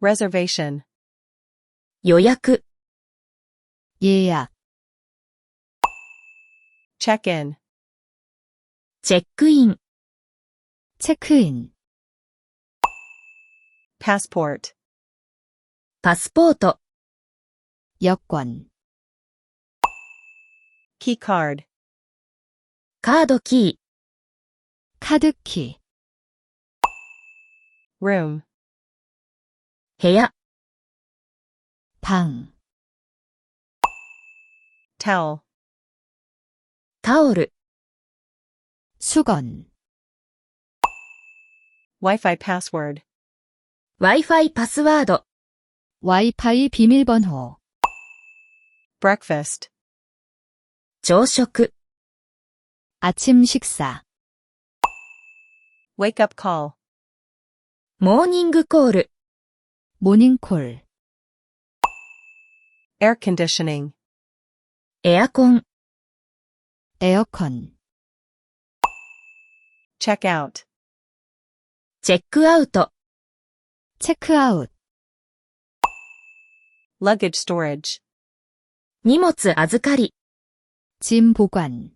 Reservation. 予約。예약. Check-in. チェックイン。체크인. Passport. パスポート。 여권. Keycard. カードキー。 카드키. Room. 部屋。 방. Towel. タオル。 수건. Wi-Fi password. Wi-Fi パスワード。 와이파이 비밀번호. Breakfast. 朝食。 아침 식사. Wake up call. モーニングコール。 모닝콜. Air conditioning. エアコン。 에어컨. Check out. チェックアウト。 체크아웃. Luggage storage. 荷物預かり。 짐 보관.